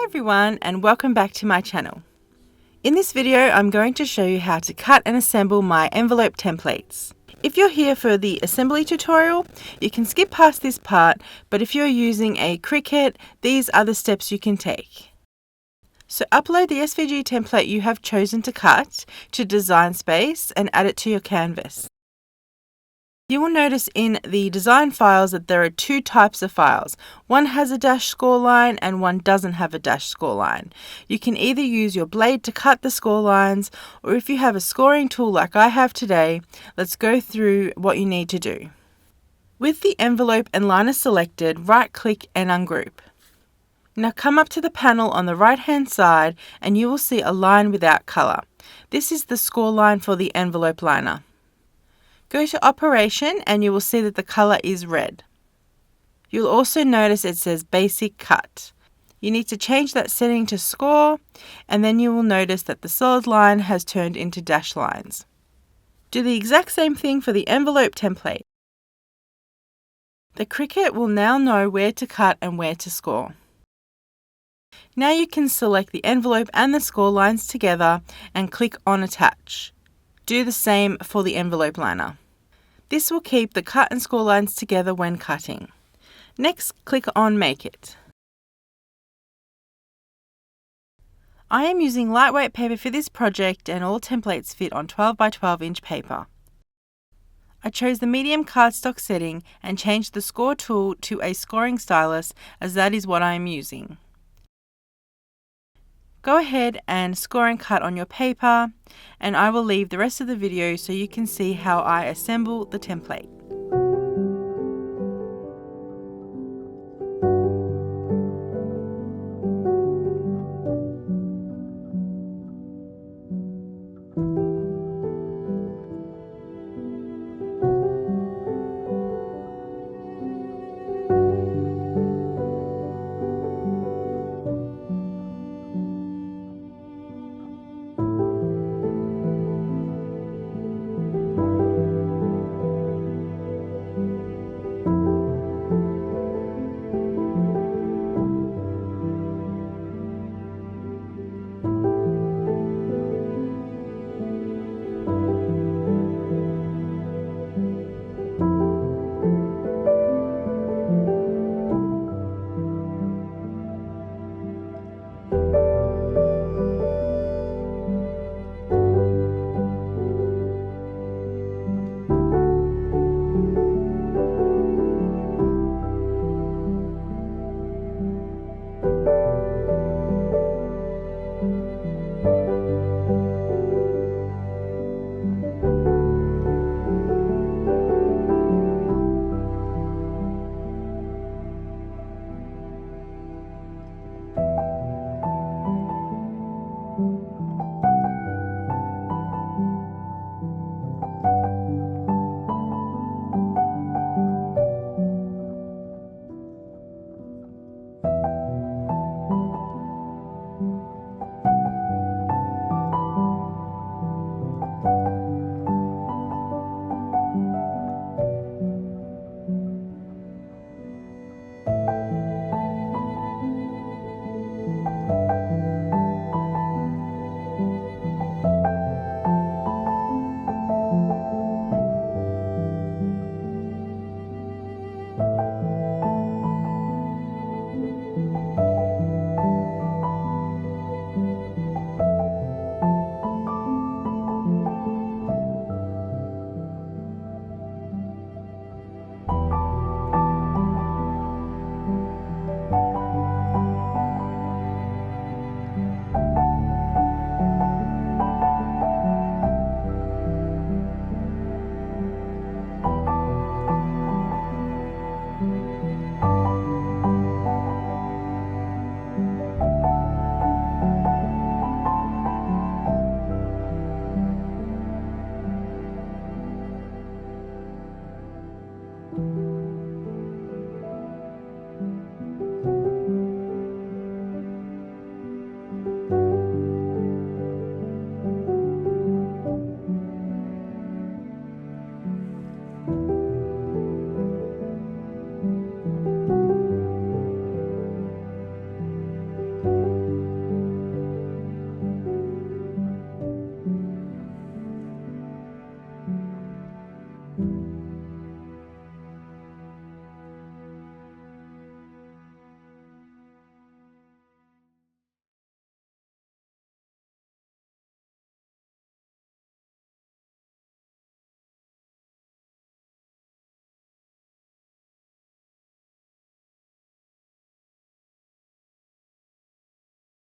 everyone, and welcome back to my channel. In this video I'm going to show you how to cut and assemble my envelope templates. If you're here for the assembly tutorial, you can skip past this part, but if you're using a Cricut, these are the steps you can take. So upload the SVG template you have chosen to cut to Design Space and add it to your canvas. You will notice in the design files that there are two types of files. One has a dash score line and one doesn't have a dash score line. You can either use your blade to cut the score lines, or if you have a scoring tool like I have today, let's go through what you need to do. With the envelope and liner selected, right-click and ungroup. Now come up to the panel on the right-hand side and you will see a line without color. This is the score line for the envelope liner. Go to Operation and you will see that the color is red. You'll also notice it says Basic Cut. You need to change that setting to Score, and then you will notice that the solid line has turned into dash lines. Do the exact same thing for the envelope template. The Cricut will now know where to cut and where to score. Now you can select the envelope and the score lines together and click on Attach. Do the same for the envelope liner. This will keep the cut and score lines together when cutting. Next, click on Make It. I am using lightweight paper for this project and all templates fit on 12 by 12 inch paper. I chose the medium cardstock setting and changed the score tool to a scoring stylus as that is what I am using. Go ahead and score and cut on your paper, and I will leave the rest of the video so you can see how I assemble the template.